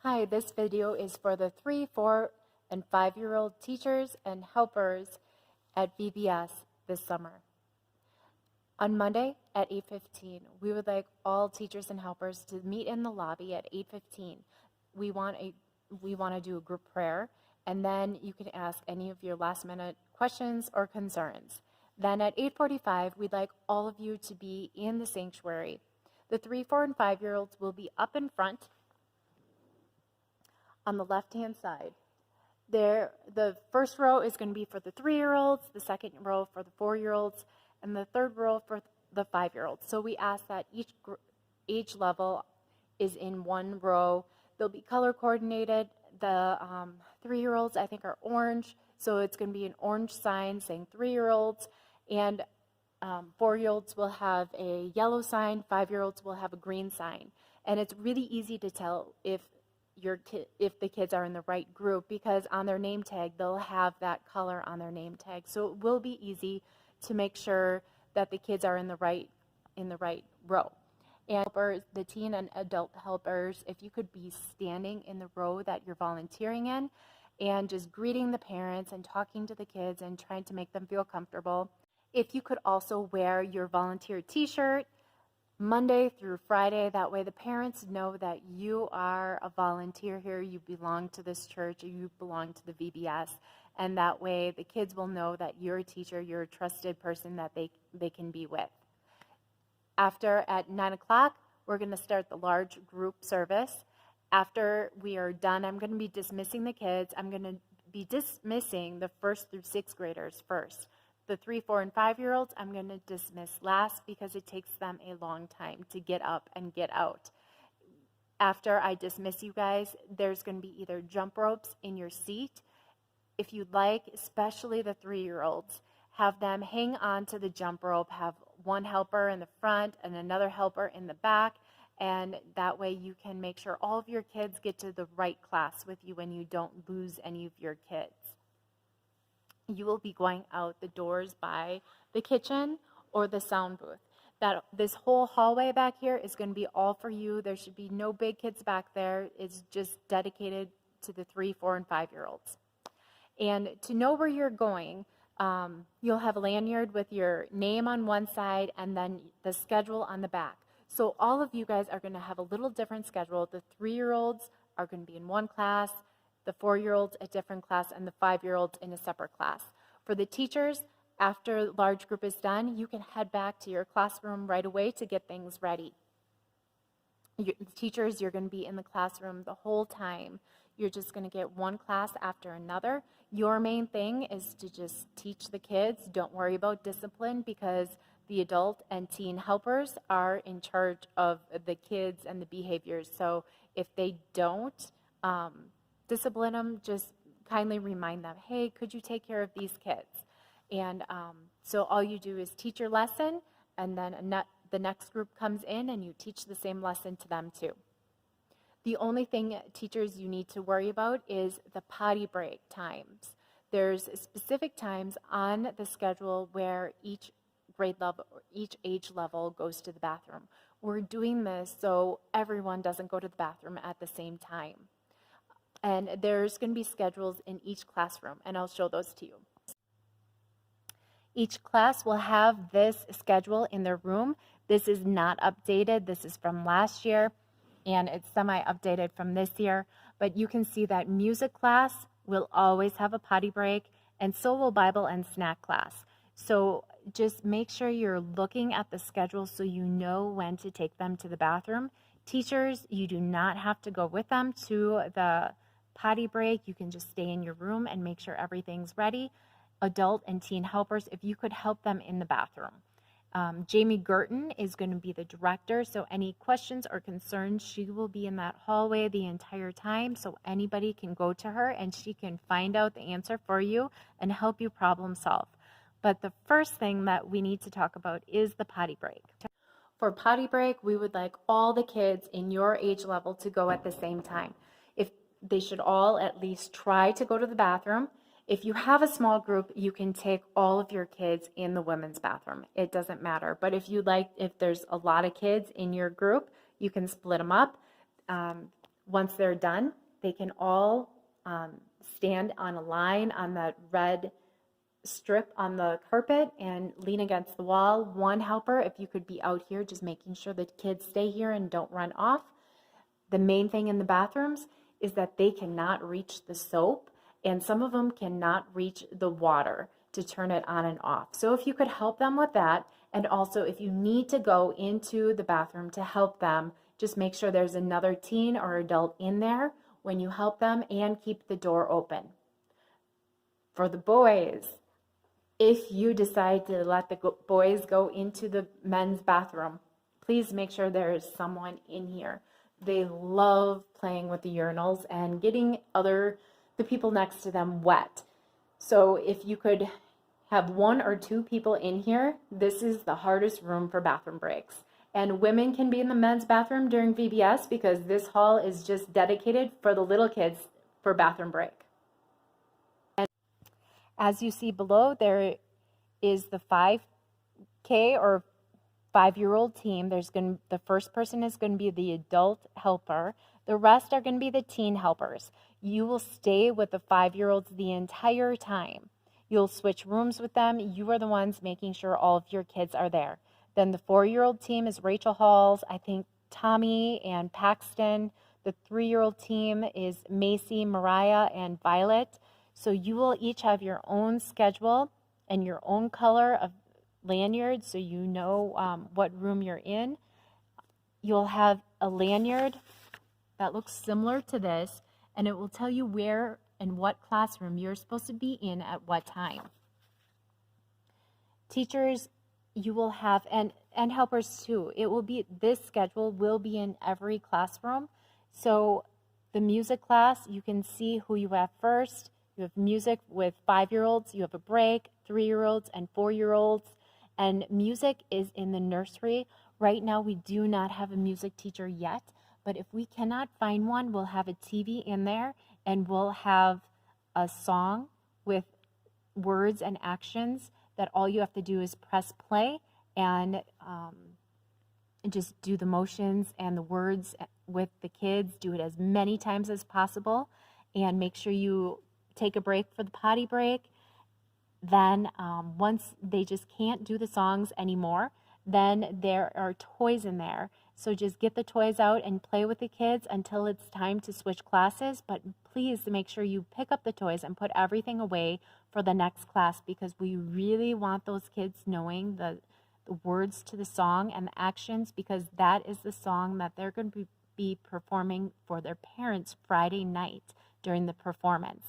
Hi, this video is for the 3, 4, and 5-year-old teachers and helpers at VBS this summer. On Monday at 8:15, we would like all teachers and helpers to meet in the lobby at 8:15. We want to do a group prayer, and then you can ask any of your last-minute questions or concerns. Then at 8:45, we'd like all of you to be in the sanctuary. The 3, 4, and 5-year-olds will be up in front on the left-hand side. The first row is going to be for the 3-year-olds, the second row for the 4-year-olds, and the third row for the 5-year-olds. So we ask that each age level is in one row. They'll be color coordinated. The 3-year-olds, I think, are orange, so it's going to be an orange sign saying 3-year-olds, and 4-year-olds will have a yellow sign, 5-year-olds will have a green sign. And it's really easy to tell if the kids are in the right group, because on their name tag they'll have that color on their name tag, so it will be easy to make sure that the kids are in the right row. And the teen and adult helpers, if you could be standing in the row that you're volunteering in and just greeting the parents and talking to the kids and trying to make them feel comfortable. If you could also wear your volunteer t-shirt Monday through Friday, that way the parents know that you are a volunteer here, you belong to this church, or you belong to the VBS, and that way the kids will know that you're a teacher, you're a trusted person that they can be with. After, at 9 o'clock, we're going to start the large group service. After we are done, I'm going to be dismissing the kids. I'm going to be dismissing the 1st through 6th graders first. The 3, 4, and 5-year-olds, I'm going to dismiss last because it takes them a long time to get up and get out. After I dismiss you guys, there's going to be either jump ropes in your seat. If you'd like, especially the 3-year-olds, have them hang on to the jump rope, have one helper in the front and another helper in the back, and that way you can make sure all of your kids get to the right class with you and you don't lose any of your kids. You will be going out the doors by the kitchen or the sound booth. This whole hallway back here is going to be all for you. There should be no big kids back there. It's just dedicated to the 3, 4, and 5-year-olds. And to know where you're going, you'll have a lanyard with your name on one side and then the schedule on the back. So all of you guys are going to have a little different schedule. The 3-year-olds are going to be in one class, the 4-year-olds a different class, and the 5-year-olds in a separate class. For the teachers, after the large group is done, you can head back to your classroom right away to get things ready. Teachers, you're going to be in the classroom the whole time. You're just going to get one class after another. Your main thing is to just teach the kids. Don't worry about discipline, because the adult and teen helpers are in charge of the kids and the behaviors. So if they don't discipline them, just kindly remind them, hey, could you take care of these kids? And so all you do is teach your lesson, and then the next group comes in and you teach the same lesson to them too. The only thing, teachers, you need to worry about is the potty break times. There's specific times on the schedule where each grade level, each age level goes to the bathroom. We're doing this so everyone doesn't go to the bathroom at the same time. And there's going to be schedules in each classroom, and I'll show those to you. Each class will have this schedule in their room. This is not updated. This is from last year, and it's semi-updated from this year. But you can see that music class will always have a potty break, and so will Bible and snack class. So just make sure you're looking at the schedule so you know when to take them to the bathroom. Teachers, you do not have to go with them to the potty break. You can just stay in your room and make sure everything's ready. Adult and teen helpers, if you could help them in the bathroom. Jamie Gerton is going to be the director, so any questions or concerns, she will be in that hallway the entire time, so anybody can go to her and she can find out the answer for you and help you problem solve. But the first thing that we need to talk about is the potty break. For potty break, we would like all the kids in your age level to go at the same time. If they should all at least try to go to the bathroom. If you have a small group, you can take all of your kids in the women's bathroom. It doesn't matter. But if there's a lot of kids in your group, you can split them up. Once they're done, they can all stand on a line on that red strip on the carpet and lean against the wall. One helper, if you could be out here, just making sure that kids stay here and don't run off. The main thing in the bathrooms is that they cannot reach the soap, and some of them cannot reach the water to turn it on and off. So if you could help them with that, and also if you need to go into the bathroom to help them, just make sure there's another teen or adult in there when you help them, and keep the door open. For the boys, if you decide to let the boys go into the men's bathroom, please make sure there is someone in here. They love playing with the urinals and getting the people next to them wet. So if you could have 1 or 2 people in here, this is the hardest room for bathroom breaks. And women can be in the men's bathroom during VBS because this hall is just dedicated for the little kids for bathroom break. And as you see below, there is the 5K or 5-year-old team. The first person is going to be the adult helper. The rest are going to be the teen helpers. You will stay with the 5-year-olds the entire time. You'll switch rooms with them. You are the ones making sure all of your kids are there. Then the 4-year-old team is Rachel Halls, I think Tommy and Paxton. The 3-year-old team is Macy, Mariah, and Violet. So you will each have your own schedule and your own color of lanyard, so you know what room you're in. You'll have a lanyard that looks similar to this, and it will tell you where and what classroom you're supposed to be in at what time. Teachers, you will have, and helpers too, this schedule will be in every classroom. So the music class, you can see who you have first. You have music with 5-year-olds, you have a break, 3-year-olds and 4-year-olds. And music is in the nursery. Right now, we do not have a music teacher yet, but if we cannot find one, we'll have a TV in there, and we'll have a song with words and actions that all you have to do is press play and just do the motions and the words with the kids. Do it as many times as possible, and make sure you take a break for the potty break. Then once they just can't do the songs anymore, then there are toys in there. So just get the toys out and play with the kids until it's time to switch classes. But please make sure you pick up the toys and put everything away for the next class, because we really want those kids knowing the words to the song and the actions, because that is the song that they're going to be performing for their parents Friday night during the performance.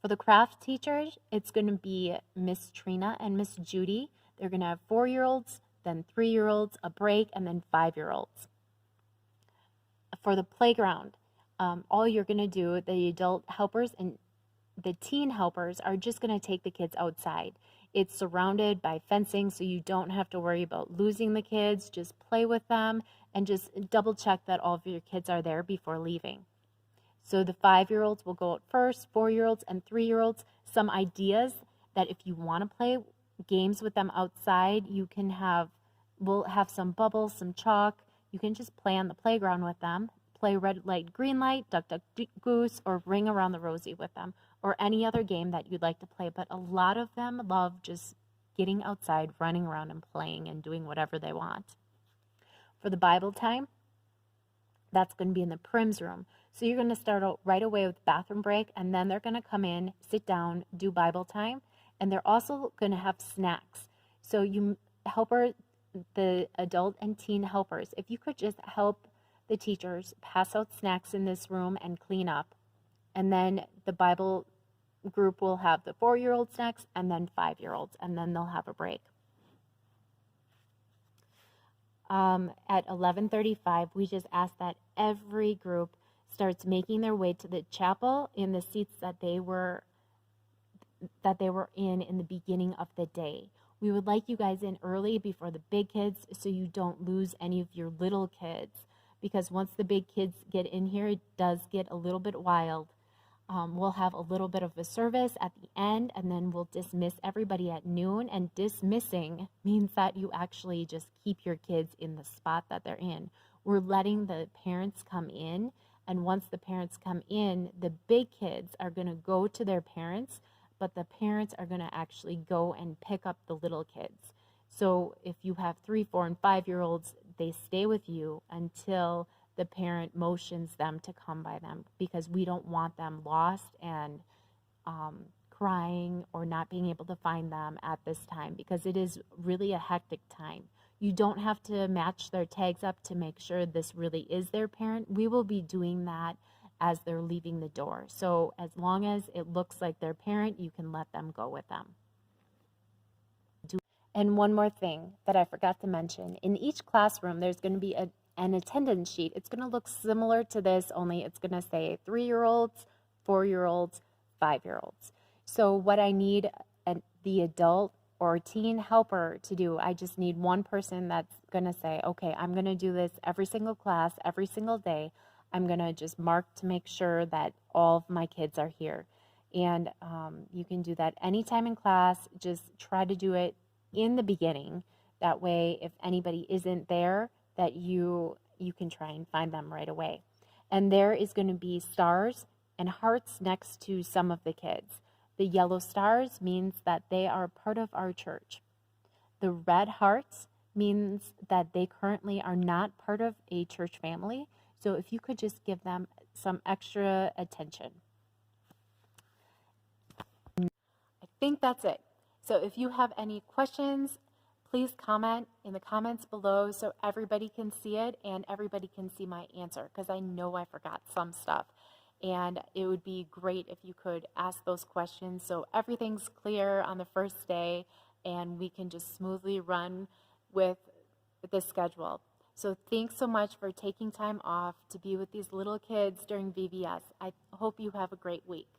For the craft teachers, it's going to be Miss Trina and Miss Judy. They're going to have 4-year-olds, then 3-year-olds, a break, and then 5-year-olds. For the playground, all you're going to do, the adult helpers and the teen helpers are just going to take the kids outside. It's surrounded by fencing, so you don't have to worry about losing the kids. Just play with them and just double check that all of your kids are there before leaving. So the 5-year-olds will go out first, 4-year-olds and 3-year-olds. Some ideas that if you want to play games with them outside, we'll have some bubbles, some chalk. You can just play on the playground with them. Play red light, green light, duck, duck, goose, or ring around the rosy with them, or any other game that you'd like to play. But a lot of them love just getting outside, running around and playing and doing whatever they want. For the Bible time, that's going to be in the Prims room. So you're going to start out right away with bathroom break, and then they're going to come in, sit down, do Bible time, and they're also going to have snacks. So the adult and teen helpers, if you could just help the teachers pass out snacks in this room and clean up. And then the Bible group will have the 4-year-olds next, and then 5-year-olds, and then they'll have a break. At 11:35, we just ask that every group starts making their way to the chapel in the seats that they were in the beginning of the day. We would like you guys in early before the big kids, so you don't lose any of your little kids, because once the big kids get in here, it does get a little bit wild. We'll have a little bit of a service at the end, and then we'll dismiss everybody at noon. And dismissing means that you actually just keep your kids in the spot that they're in. we're letting the parents come in. And once the parents come in, the big kids are going to go to their parents, but the parents are going to actually go and pick up the little kids. So if you have 3, 4, and 5-year-olds, they stay with you until the parent motions them to come by them, because we don't want them lost and crying or not being able to find them at this time, because it is really a hectic time. You don't have to match their tags up to make sure this really is their parent. We will be doing that as they're leaving the door. So as long as it looks like their parent, you can let them go with them. And one more thing that I forgot to mention, in each classroom, there's going to be an attendance sheet. It's going to look similar to this, only it's going to say 3-year-olds, 4-year-olds, 5-year-olds. So what I need the adult or teen helper to do, I just need one person that's going to say, okay, I'm going to do this every single class, every single day. I'm going to just mark to make sure that all of my kids are here. And you can do that anytime in class. Just try to do it in the beginning. That way, if anybody isn't there, that you can try and find them right away. And there is going to be stars and hearts next to some of the kids. The yellow stars means that they are part of our church. The red hearts means that they currently are not part of a church family. So if you could just give them some extra attention. I think that's it. So if you have any questions, please comment in the comments below so everybody can see it and everybody can see my answer, because I know I forgot some stuff. And it would be great if you could ask those questions so everything's clear on the first day and we can just smoothly run with the schedule. So thanks so much for taking time off to be with these little kids during VBS. I hope you have a great week.